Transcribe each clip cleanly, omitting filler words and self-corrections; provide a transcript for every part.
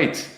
right.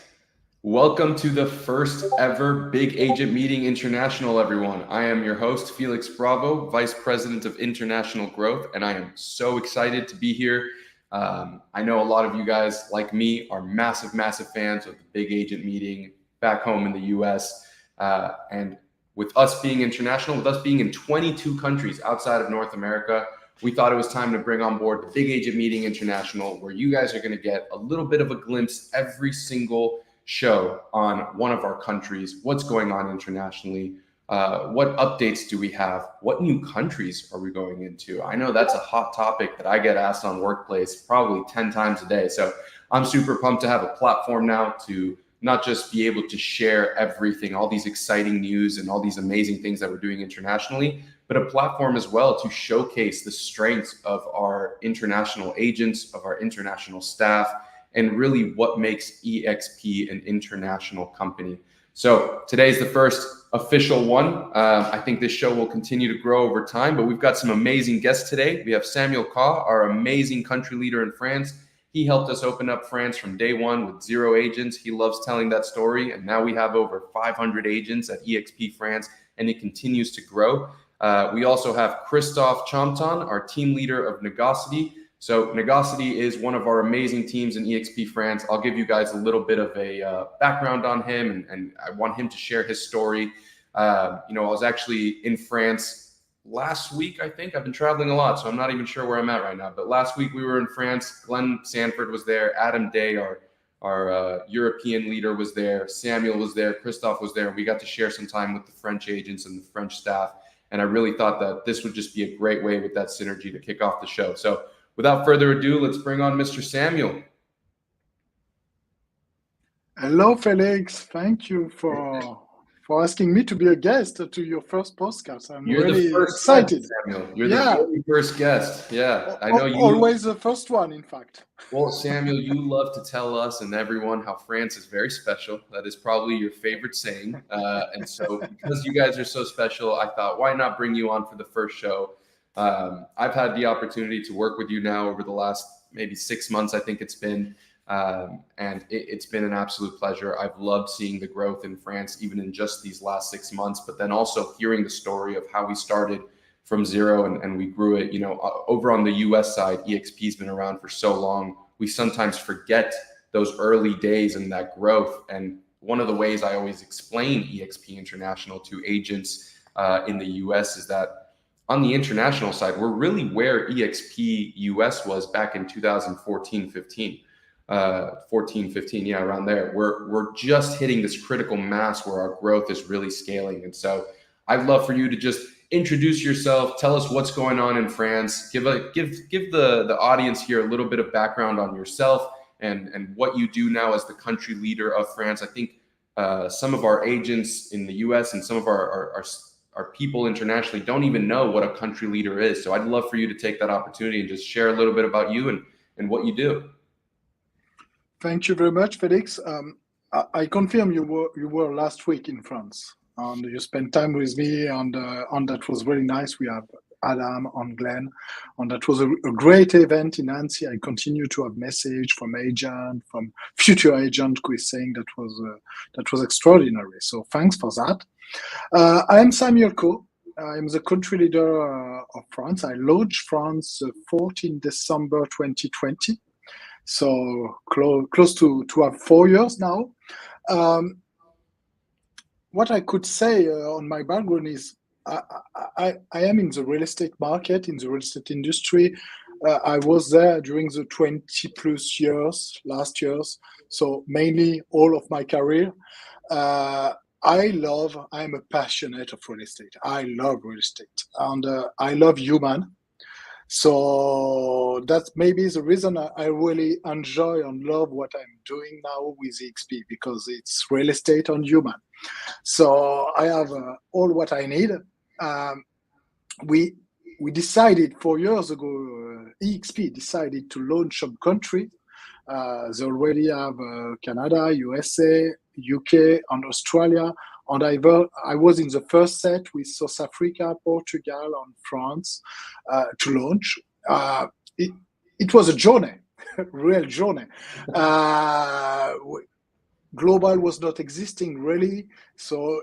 Welcome to the first ever Big Agent Meeting International, everyone. I am your host, Felix Bravo, Vice President of International Growth, and I am so excited to be here. I know a lot of you guys, like me, are massive fans of the Big Agent Meeting back home in the US. And with us being international, with us being in 22 countries outside of North America, we thought it was time to bring on board the Big Agent Meeting International, where you guys are going to get a little bit of a glimpse every single show on one of our countries, what's going on internationally, what updates do we have, what new countries are we going into. I know that's a hot topic that I get asked on Workplace probably 10 times a day. So I'm super pumped to have a platform now to not just be able to share everything, all these exciting news and all these amazing things that we're doing internationally, but a platform as well to showcase the strengths of our international agents, of our international staff, and really what makes eXp an international company. So today's the first official one. I think this show will continue to grow over time, but we've got some amazing guests today. We have Samuel Ka, our amazing country leader in France. He helped us open up France from day one with 0 agents. He loves telling that story. And now we have over 500 agents at eXp France, and it continues to grow. We also have Christophe Champton, our team leader of Negocity. So Negocity is one of our amazing teams in eXp France. I'll give you guys a little bit of a background on him, and I want him to share his story. I was actually in France last week, I think. I've been traveling a lot, so I'm not even sure where I'm at right now. But last week we were in France. Glenn Sanford was there. Adam Day, our European leader, was there. Samuel was there. Christophe was there. We got to share some time with the French agents and the French staff. And I really thought that this would just be a great way with that synergy to kick off the show. So without further ado, let's bring on Mr. Samuel. Hello, Felix. Thank you for asking me to be a guest to your first podcast. I'm really excited. Guest, Samuel. You're the very first guest. Yeah, I know you. Always the first one, in fact. Well, Samuel, you love to tell us and everyone how France is very special. That is probably your favorite saying. And so because you guys are so special, I thought, why not bring you on for the first show? I've had the opportunity to work with you now over the last maybe 6 months, I think it's been. And it's been an absolute pleasure. I've loved seeing the growth in France, even in just these last 6 months, but then also hearing the story of how we started from 0 and we grew it. Over on the US side, eXp's been around for so long. We sometimes forget those early days and that growth. And one of the ways I always explain eXp International to agents in the US is that on the international side, we're really where eXp US was back in 2014-15. 14-15, yeah, around there. We're just hitting this critical mass where our growth is really scaling. And so I'd love for you to just introduce yourself, tell us what's going on in France, give the audience here a little bit of background on yourself and what you do now as the country leader of France. I think some of our agents in the US and some of our people internationally don't even know what a country leader is. So I'd love for you to take that opportunity and just share a little bit about you and what you do. Thank you very much, Felix. I confirm you were last week in France, and you spent time with me, and that was really nice. We have Adam and Glenn, and that was a great event in Nancy. I continue to have message from agent, from future agent who is saying that was extraordinary. So thanks for that. I am Samuel Ka. I'm the country leader of France. I launched France 14 December 2020. So close to have 4 years now. What I could say on my background is I am in the real estate market, in the real estate industry. I was there during the 20 plus years, last years. So mainly all of my career. I'm a passionate of real estate. I love real estate and I love human. So that's maybe the reason I really enjoy and love what I'm doing now with eXp, because it's real estate and human. So I have all what I need. We decided 4 years ago, eXp decided to launch some country. They already have Canada, USA, UK, and Australia. And I was in the first set with South Africa, Portugal, and France to launch. It was a journey, real journey. global was not existing really. So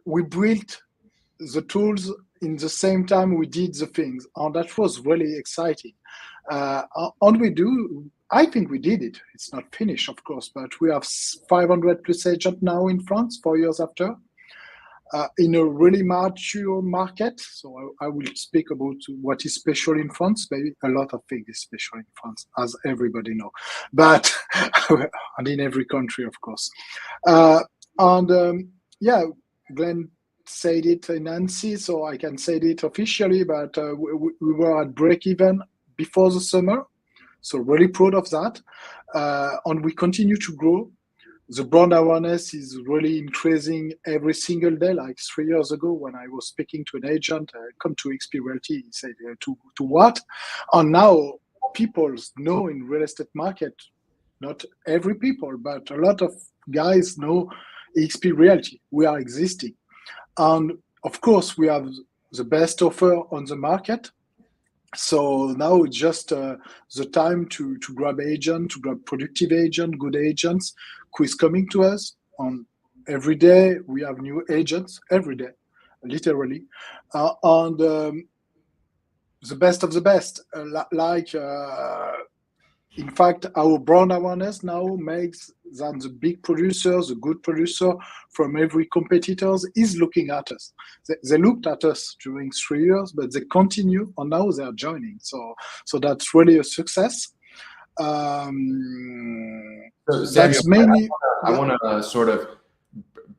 we built the tools in the same time we did the things, and that was really exciting. And I think we did it. It's not finished, of course, but we have 500 plus agents now in France 4 years after. In a really mature market. So I will speak about what is special in France. Maybe a lot of things is special in France, as everybody know, but and in every country, of course. Yeah, Glenn said it in Nancy, so I can say it officially, but we were at break even before the summer. So really proud of that. And we continue to grow. The brand awareness is really increasing every single day. Like 3 years ago, when I was speaking to an agent, come to eXp Realty, he said, to what? And now people know in real estate market, not every people, but a lot of guys know eXp Realty. We are existing. And of course, we have the best offer on the market. So now it's just the time to grab agent, to grab productive agent, good agents who is coming to us. On every day we have new agents every day, literally, and the best of the best. In fact, our brand awareness now makes that the big producers, the good producer from every competitors is looking at us. They looked at us during 3 years, but they continue, and now they are joining. So that's really a success. So Samuel, That's mainly. I want to sort of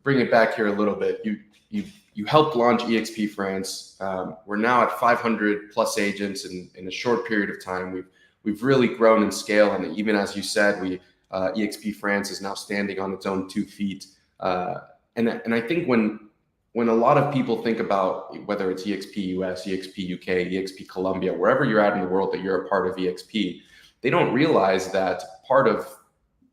bring it back here a little bit. You helped launch eXp France. We're now at 500 plus agents in a short period of time. We've really grown in scale, and even as you said, eXp France is now standing on its own 2 feet. And I think when a lot of people think about whether it's eXp US, eXp UK, eXp Colombia, wherever you're at in the world that you're a part of eXp, they don't realize that part of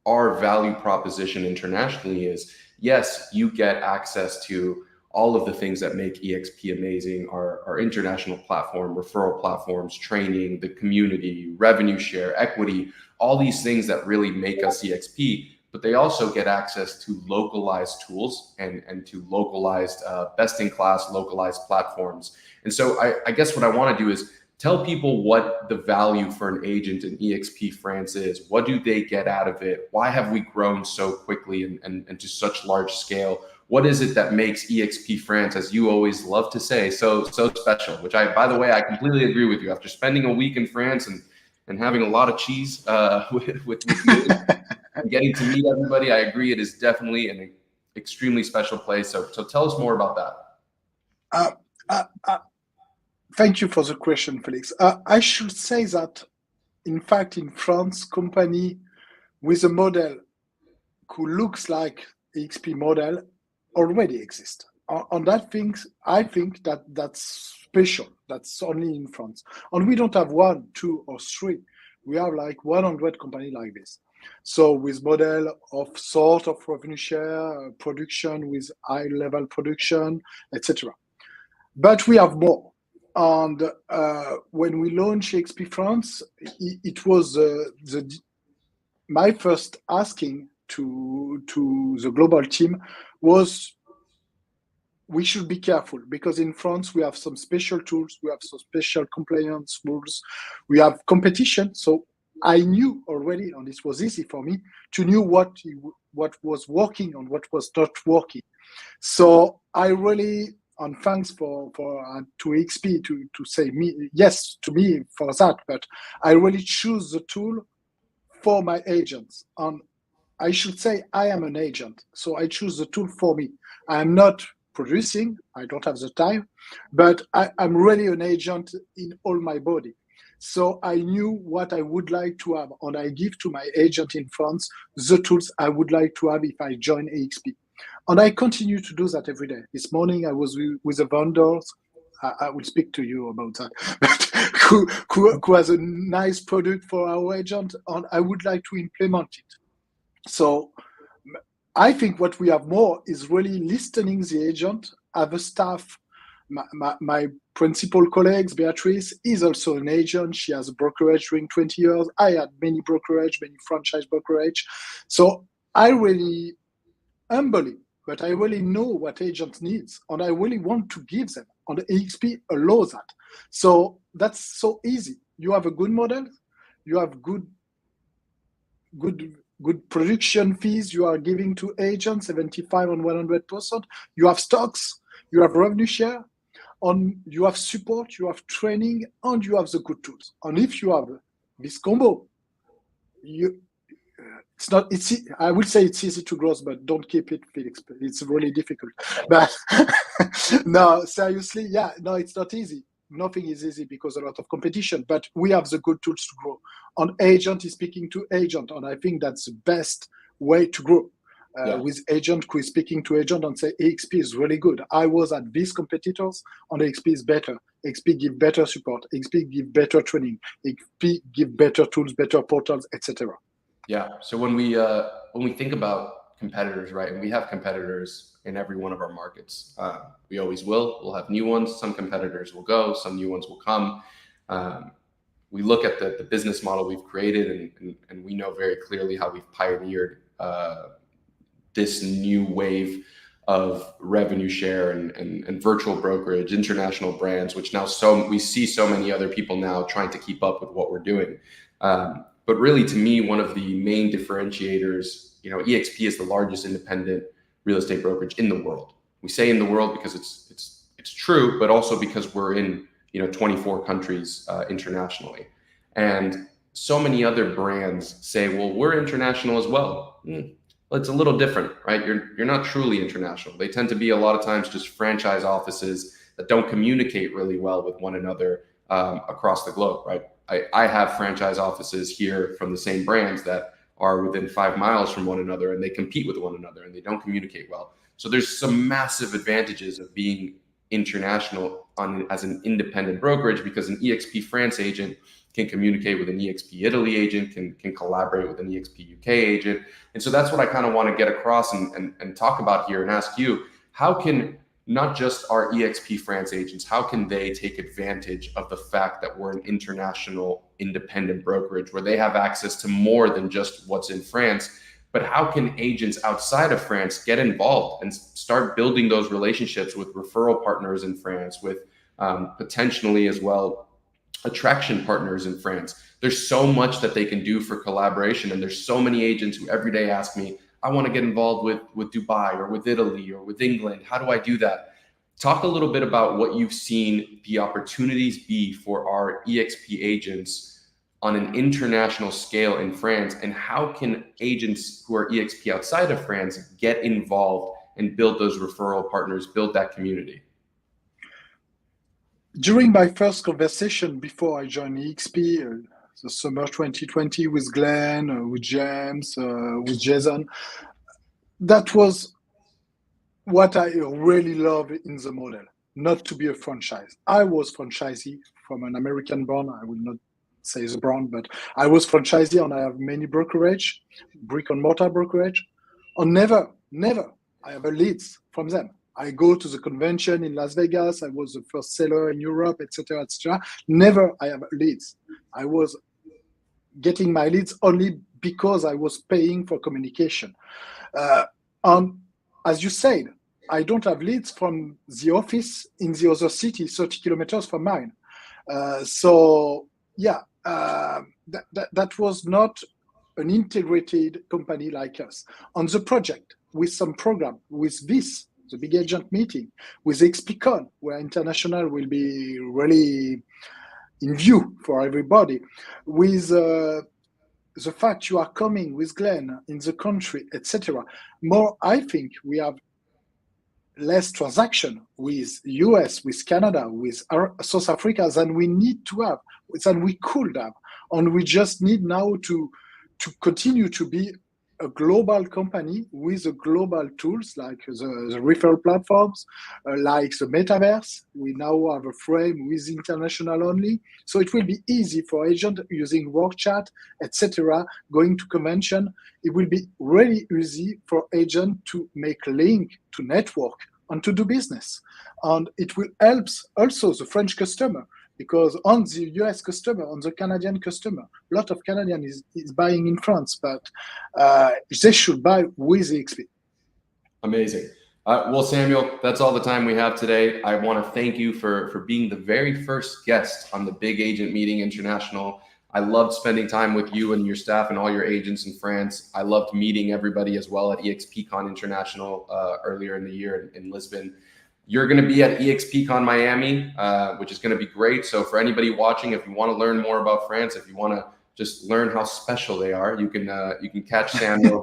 our value proposition internationally is, yes, you get access to all of the things that make eXp amazing, our international platform, referral platforms, training, the community, revenue share, equity, all these things that really make us eXp, but they also get access to localized tools and to localized, best-in-class localized platforms. And so I guess what I want to do is tell people what the value for an agent in eXp France is. What do they get out of it? Why have we grown so quickly and to such large scale? What is it that makes eXp France, as you always love to say, so special? Which by the way, I completely agree with you. After spending a week in France and having a lot of cheese with you and getting to meet everybody, I agree it is definitely an extremely special place. So tell us more about that. Thank you for the question, Felix. I should say that, in fact, in France, company with a model who looks like eXp model already exist. On that things, I think that's special. That's only in France. And we don't have 1, 2, or 3. We have like 100 companies like this. So with model of sort of revenue share, production with high level production, etc. But we have more. And when we launched eXp France, it was my first asking to the global team was, we should be careful, because in France we have some special tools, we have some special compliance rules, we have competition. So I knew already, and it was easy for me to know what was working and what was not working. So I really, and thanks to eXp to say yes to me for that, but I really choose the tool for my agents. And I should say I am an agent, so I choose the tool for me. I am not producing, I don't have the time, but I'm really an agent in all my body. So I knew what I would like to have, and I give to my agent in France the tools I would like to have if I join eXp. And I continue to do that every day. This morning I was with the vendors. I will speak to you about that. But who has a nice product for our agent, and I would like to implement it. So I think what we have more is really listening the agent, have a staff. My principal colleagues, Beatrice, is also an agent. She has a brokerage during 20 years. I had many brokerage, many franchise brokerage. So I really humbly, but I really know what agent needs, and I really want to give them. And the eXp allows that. So that's so easy. You have a good model, you have good production fees you are giving to agents, 75 and 100%. You have stocks, you have revenue share, and you have support, you have training, and you have the good tools. And if you have this combo, I will say it's easy to grow, but don't keep it, Felix. It's really difficult. But no, seriously, no, it's not easy. Nothing is easy because a lot of competition, but we have the good tools to grow. An agent is speaking to agent, and I think that's the best way to grow. With agent who is speaking to agent and say eXp is really good. I was at these competitors, and eXp is better. eXp give better support. eXp give better training. eXp give better tools, better portals, etc. Yeah. So when we think about competitors, right, and we have competitors in every one of our markets, we always will. We'll have new ones. Some competitors will go. Some new ones will come. We look at the business model we've created, and we know very clearly how we've pioneered this new wave of revenue share and virtual brokerage, international brands, which now we see so many other people now trying to keep up with what we're doing. But really, to me, one of the main differentiators, eXp is the largest independent real estate brokerage in the world. We say in the world because it's true, but also because we're in 24 countries internationally. And so many other brands say, well, we're international as well. Well, it's a little different, right? You're not truly international. They tend to be a lot of times just franchise offices that don't communicate really well with one another across the globe, right? I have franchise offices here from the same brands that are within 5 miles from one another, and they compete with one another and they don't communicate well. So there's some massive advantages of being international as an independent brokerage, because an eXp France agent can communicate with an eXp Italy agent, can collaborate with an eXp UK agent. And so that's what I kind of want to get across and talk about here and ask you, how can not just our eXp France agents, how can they take advantage of the fact that we're an international independent brokerage where they have access to more than just what's in France? But how can agents outside of France get involved and start building those relationships with referral partners in France, with potentially as well attraction partners in France? There's so much that they can do for collaboration. And there's so many agents who every day ask me, I want to get involved with Dubai or with Italy or with England. How do I do that? Talk a little bit about what you've seen the opportunities be for our eXp agents on an international scale in France, and how can agents who are eXp outside of France get involved and build those referral partners, build that community? During my first conversation before I joined eXp, the summer 2020, with Glenn, with James, with Jason, that was what I really love in the model, not to be a franchise. I was franchisee from an American brand. I will not say the brand, but I was franchisee, and I have many brokerage, brick and mortar brokerage, and never I have a leads from them. I go to the convention in Las Vegas. I was the first seller in Europe, etc., etc. Never I have leads. I was getting my leads only because I was paying for communication. And as you said, I don't have leads from the office in the other city, 30 kilometers from mine. That was not an integrated company like us. On the project, with some program, with this, the big agent meeting, with eXpCon, where international will be really in view for everybody, with the fact you are coming with Glenn in the country, etc. More, I think we have less transaction with US, with Canada, with South Africa than we need to have, than we could have. And we just need now to continue to be a global company with the global tools like the referral platforms, like the metaverse. We now have a frame with international only. So it will be easy for agent using work chat, etc., going to convention. It will be really easy for agent to make link, to network, and to do business. And it will help also the French customer, because on the US customer, on the Canadian customer, a lot of Canadian is buying in France, but they should buy with eXp. Amazing. Well, Samuel, that's all the time we have today. I want to thank you for being the very first guest on the Big Agent Meeting International. I loved spending time with you and your staff and all your agents in France. I loved meeting everybody as well at eXpCon International earlier in the year in Lisbon. You're going to be at eXpCon Miami, which is going to be great. So for anybody watching, if you want to learn more about France, if you want to just learn how special they are, you can catch Samuel.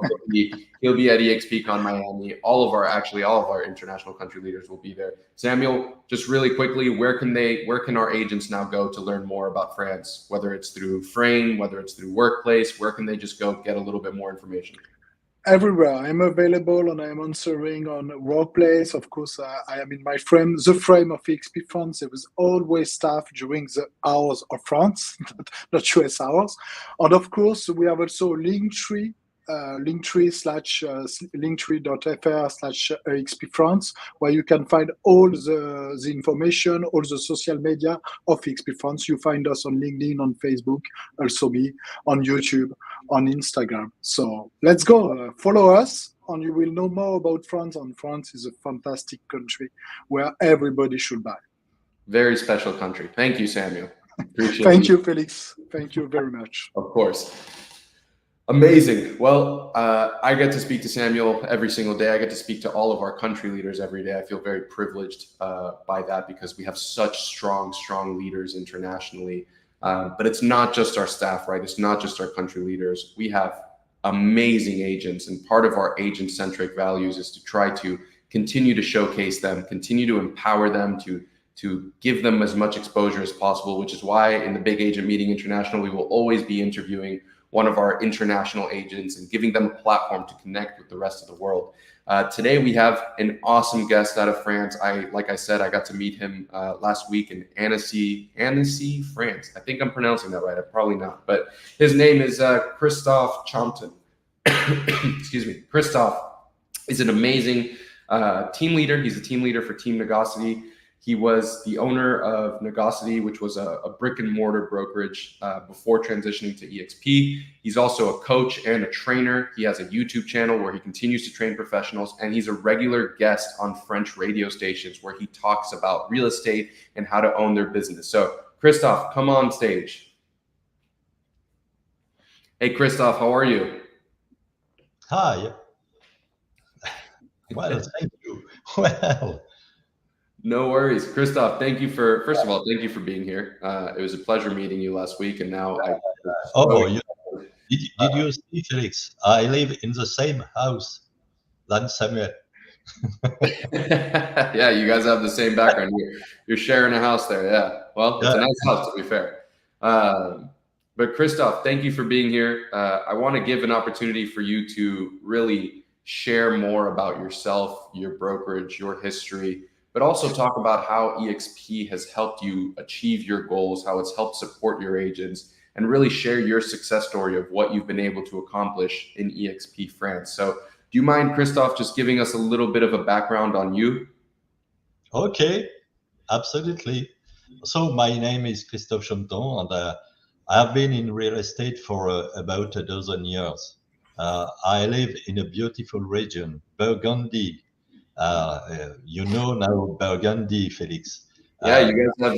He'll be at eXpCon Miami. All of our international country leaders will be there. Samuel, just really quickly, where can our agents now go to learn more about France? Whether it's through Frame, whether it's through Workplace, where can they just go get a little bit more information? Everywhere. I'm available and I'm answering on Workplace. Of course, I am in my frame, the frame of eXp France. There was always staff during the hours of France, not US hours. And of course, we have also Linktree, linktree.fr/eXp France, where you can find all the information, all the social media of eXp France. You find us on LinkedIn, on Facebook, also me, on YouTube, on Instagram. So let's go, follow us, and you will know more about France. And France is a fantastic country where everybody should buy. Very special country. Thank you, Samuel. Appreciate Thank you, Felix. Thank you very much. Of course. Amazing. Well, I get to speak to Samuel every single day. I get to speak to all of our country leaders every day. I feel very privileged by that because we have such strong leaders internationally. But it's not just our staff, right? It's not just our country leaders. We have amazing agents, and part of our agent-centric values is to try to continue to showcase them, continue to empower them, to give them as much exposure as possible, which is why in the Big Agent Meeting International, we will always be interviewing one of our international agents and giving them a platform to connect with the rest of the world. Today, we have an awesome guest out of France. Like I said, I got to meet him last week in Annecy, France. I think I'm pronouncing that right. I'm probably not. But his name is Christophe Champton. Excuse me. Christophe is an amazing team leader. He's a team leader for Team Negocity. He was the owner of Negocity, which was a brick and mortar brokerage before transitioning to eXp. He's also a coach and a trainer. He has a YouTube channel where he continues to train professionals, and he's a regular guest on French radio stations where he talks about real estate and how to own their business. So Christophe, come on stage. Hey, Christophe, how are you? Hi. Well, thank you. Well, no worries. Christophe, thank you for thank you for being here. It was a pleasure meeting you last week, and now did you see, Felix? I live in the same house than Samuel. Yeah, you guys have the same background. You're sharing a house there. Yeah. Well, it's a nice house, to be fair. But Christophe, thank you for being here. I want to give an opportunity for you to really share more about yourself, your brokerage, your history, but also talk about how eXp has helped you achieve your goals, how it's helped support your agents, and really share your success story of what you've been able to accomplish in eXp France. So do you mind, Christophe, just giving us a little bit of a background on you? Okay, absolutely. So my name is Christophe Champton, and I have been in real estate for about a dozen years. I live in a beautiful region, Burgundy. You know now Burgundy, Felix. Yeah, you guys have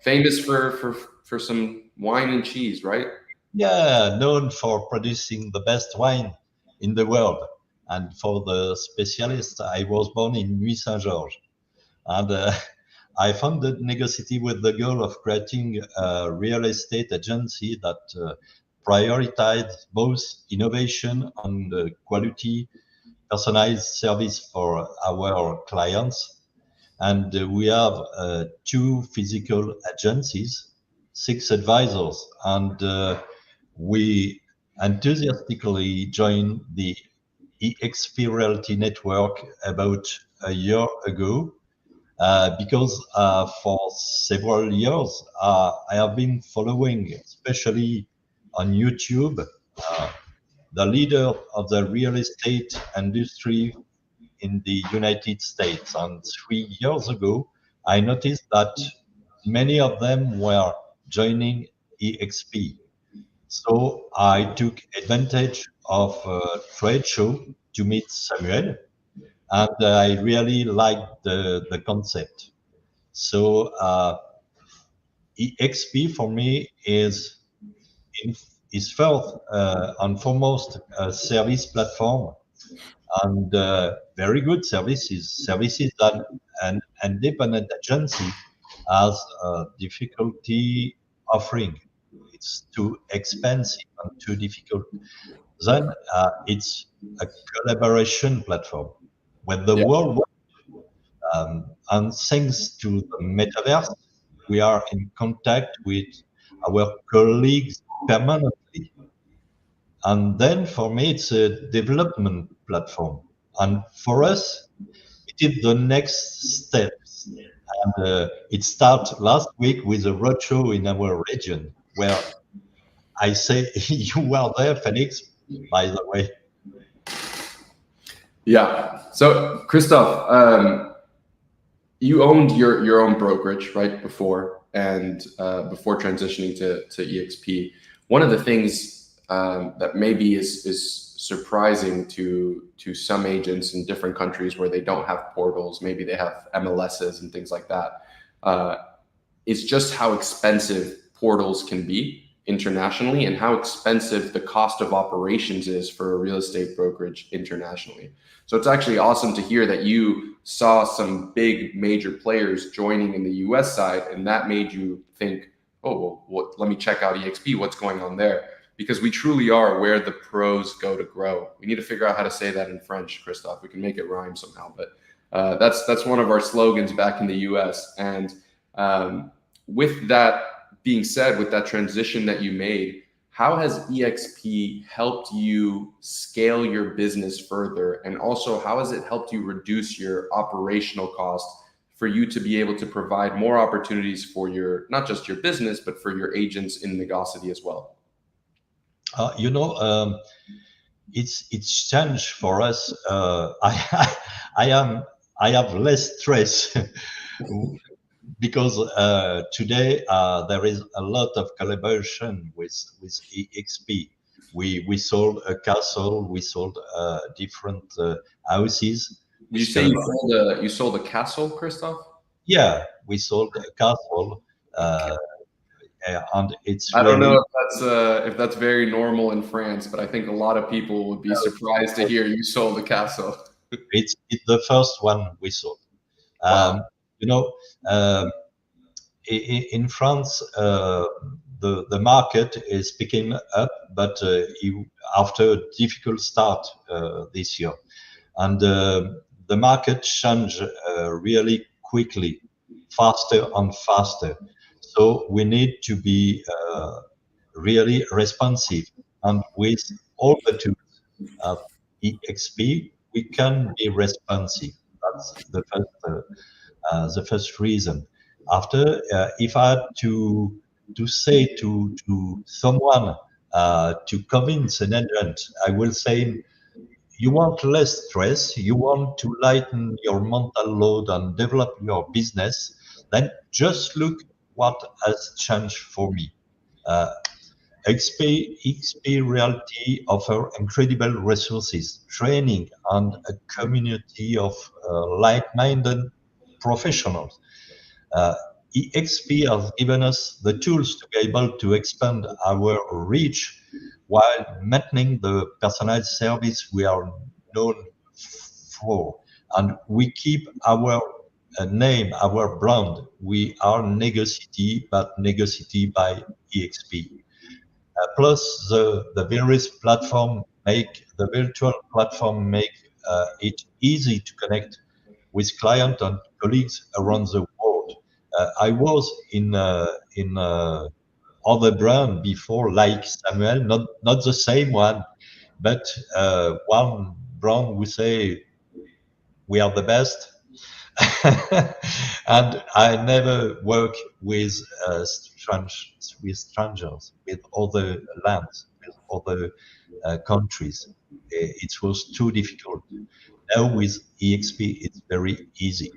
famous for some wine and cheese, right? Yeah, known for producing the best wine in the world. And for the specialist, I was born in Nuit Saint-Georges. And I founded Negocity with the goal of creating a real estate agency that prioritized both innovation and quality personalized service for our clients. And we have 2 physical agencies, 6 advisors, and we enthusiastically joined the eXp Realty Network about a year ago because for several years I have been following, especially on YouTube, the leader of the real estate industry in the United States. And 3 years ago, I noticed that many of them were joining eXp. So I took advantage of a trade show to meet Samuel. and I really like the concept. So eXp for me is first and foremost a service platform, and very good services that an independent agency has difficulty offering. It's too expensive and too difficult. Then it's a collaboration platform when the Yeah. world and thanks to the metaverse, we are in contact with our colleagues permanently. And then for me, it's a development platform. And for us, it is the next steps. And it started last week with a roadshow in our region, where I say you were there, Felix, by the way. Yeah. So, Christoph, you owned your own brokerage right before, and before transitioning to eXp. One of the things that maybe is surprising to some agents in different countries where they don't have portals, maybe they have MLSs and things like that, is just how expensive portals can be internationally and how expensive the cost of operations is for a real estate brokerage internationally. So it's actually awesome to hear that you saw some big major players joining in the US side, and that made you think, oh, well, let me check out eXp, what's going on there? Because we truly are where the pros go to grow. We need to figure out how to say that in French, Christoph. We can make it rhyme somehow, but that's one of our slogans back in the US. And with that being said, with that transition that you made, how has eXp helped you scale your business further? And also, how has it helped you reduce your operational cost for you to be able to provide more opportunities for your, not just your business, but for your agents in Negocity as well? You know, it's changed for us. I have less stress because today there is a lot of collaboration with eXp. We sold a castle, we sold different houses. You say you sold a castle, Christoph? Yeah, we sold a castle, and it's I don't really know if that's very normal in France, but I think a lot of people would be surprised to hear you sold a castle. it's the first one we sold. Wow. You know, um, in France, the market is picking up, but after a difficult start this year, and the market changed really quickly, faster and faster. So we need to be really responsive, and with all the tools of eXp, we can be responsive. That's the first reason. After, if I had to say to someone to convince an agent, I will say you want less stress, you want to lighten your mental load and develop your business, then just look what has changed for me. Uh, XP Realty offer incredible resources, training, and a community of like-minded professionals. Uh, eXp has given us the tools to be able to expand our reach while maintaining the personalized service we are known for. And we keep our name, our brand. We are Negocity, but Negocity by eXp. Plus, the various platform make the virtual platform make it easy to connect with clients and colleagues around the world. I was in other brand before, like Samuel, not the same one, but one brand we say we are the best. And I never work with strangers, with other lands, with other countries. It was too difficult. Now with eXp, it's very easy.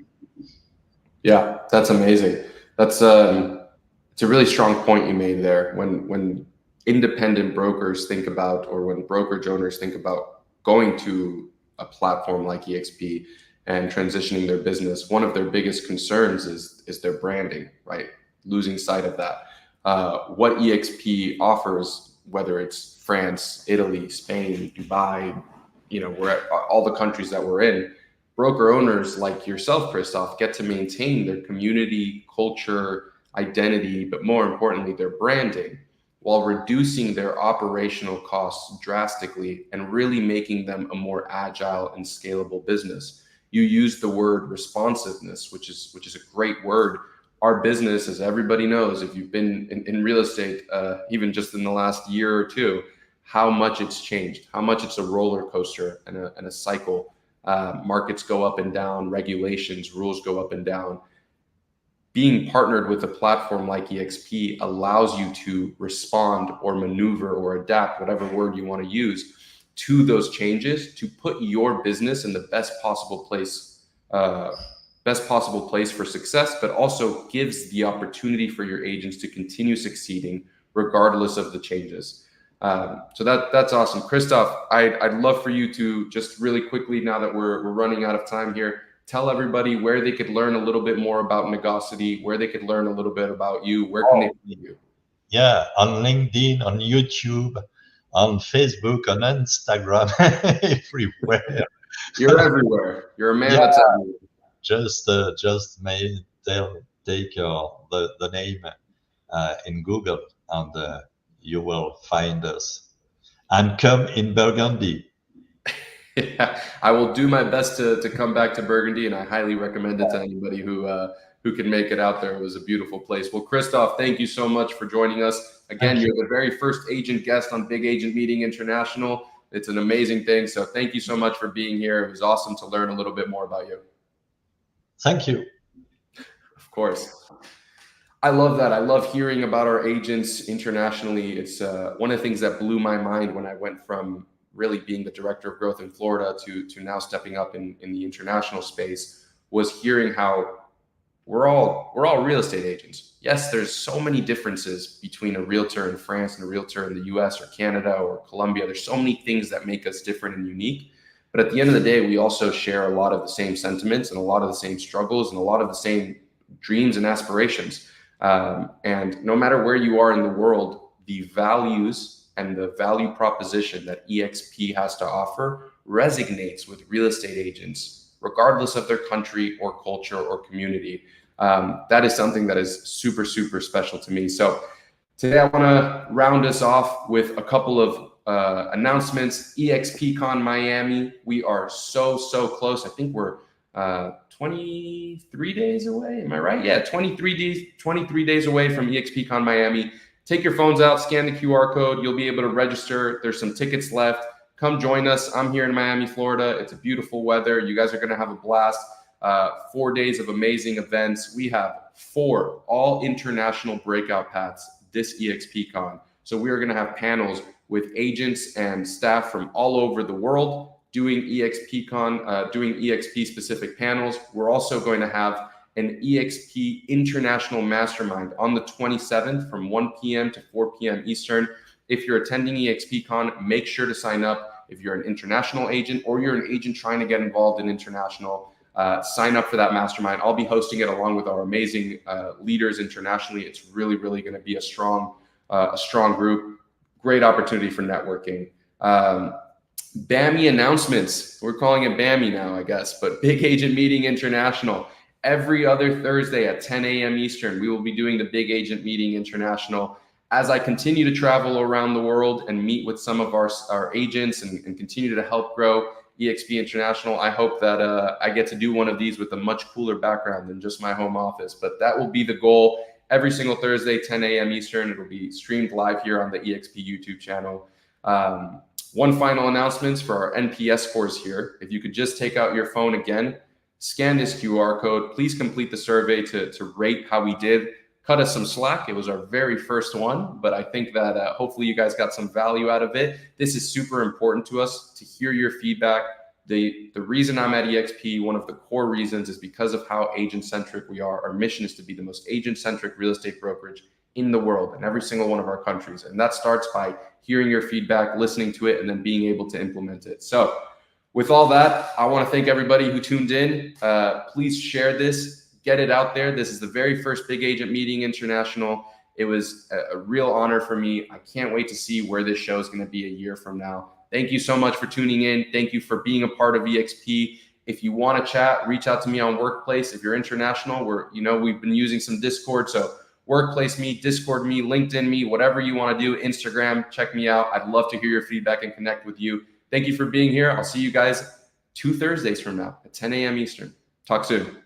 Yeah, that's amazing. That's it's a really strong point you made there. When independent brokers think about, or when brokerage owners think about going to a platform like eXp and transitioning their business, one of their biggest concerns is their branding, right? Losing sight of that. What eXp offers, whether it's France, Italy, Spain, Dubai, we're at all the countries that we're in, broker owners like yourself, Christoph, get to maintain their community, culture, identity, but more importantly, their branding, while reducing their operational costs drastically and really making them a more agile and scalable business. You used the word responsiveness, which is a great word. Our business, as everybody knows, if you've been in real estate, even just in the last year or two, how much it's changed, how much it's a roller coaster and a cycle. Markets go up and down, regulations, rules go up and down. Being partnered with a platform like eXp allows you to respond or maneuver or adapt, whatever word you want to use, to those changes, to put your business in the best possible place for success, but also gives the opportunity for your agents to continue succeeding regardless of the changes. So that's awesome. Christoph, I'd love for you to just really quickly, now that we're running out of time here, tell everybody where they could learn a little bit more about Negosity, where they could learn a little bit about you. Where can they find you? Yeah, on LinkedIn, on YouTube, on Facebook, on Instagram, everywhere. You're everywhere. You're a man that's everywhere. Just take the name in Google, and you will find us. And come in Burgundy. Yeah, I will do my best to come back to Burgundy, and I highly recommend it to anybody who can make it out there. It was a beautiful place. Well, Christoph, thank you so much for joining us. Again, you're the very first agent guest on Big Agent Meeting International. It's an amazing thing. So thank you so much for being here. It was awesome to learn a little bit more about you. Thank you. Of course. I love that. I love hearing about our agents internationally. It's one of the things that blew my mind when I went from really being the director of growth in Florida to now stepping up in the international space, was hearing how we're all real estate agents. Yes, there's so many differences between a realtor in France and a realtor in the US or Canada or Colombia. There's so many things that make us different and unique. But at the end of the day, we also share a lot of the same sentiments and a lot of the same struggles and a lot of the same dreams and aspirations. And no matter where you are in the world, the values and the value proposition that eXp has to offer resonates with real estate agents, regardless of their country or culture or community. That is something that is super, super special to me. So today I want to round us off with a couple of announcements. eXpCon Miami, we are so close. I think we're 23 days away. Am I right? Yeah, 23 days away from eXpCon Miami. Take your phones out, scan the QR code. You'll be able to register. There's some tickets left. Come join us. I'm here in Miami, Florida. It's a beautiful weather. You guys are going to have a blast. 4 days of amazing events. We have 4 all international breakout paths this eXpCon. So we are going to have panels with agents and staff from all over the world doing eXpCon, doing eXp specific panels. We're also going to have an eXp International Mastermind on the 27th from 1 p.m. to 4 p.m. Eastern. If you're attending eXpCon, make sure to sign up. If you're an international agent or you're an agent trying to get involved in international, sign up for that mastermind. I'll be hosting it along with our amazing leaders internationally. It's really going to be a strong group. Great opportunity for networking. BAMI announcements. We're calling it BAMI now, I guess, but Big Agent Meeting International. Every other Thursday at 10 a.m. Eastern, we will be doing the Big Agent Meeting International. As I continue to travel around the world and meet with some of our agents and continue to help grow eXp International, I hope that I get to do one of these with a much cooler background than just my home office. But that will be the goal. Every single Thursday, 10 a.m. Eastern. It'll be streamed live here on the eXp YouTube channel. One final announcement for our NPS scores here. If you could just take out your phone again, scan this QR code. Please complete the survey to rate how we did. Cut us some slack. It was our very first one, but I think that hopefully you guys got some value out of it. This is super important to us to hear your feedback. The reason I'm at eXp, one of the core reasons, is because of how agent-centric we are. Our mission is to be the most agent-centric real estate brokerage in the world, in every single one of our countries. And that starts by hearing your feedback, listening to it, and then being able to implement it. So With all that, I want to thank everybody who tuned in. Please share this, get it out there. This is the very first Big Agent Meeting International. It was a real honor for me. I can't wait to see where this show is going to be a year from now. Thank you so much for tuning in. Thank you for being a part of eXp. If you want to chat, reach out to me on Workplace. If you're international, we've been using some Discord. So Workplace me, Discord me, LinkedIn me, whatever you want to do, Instagram, check me out. I'd love to hear your feedback and connect with you. Thank you for being here. I'll see you guys 2 Thursdays from now at 10 a.m. Eastern. Talk soon.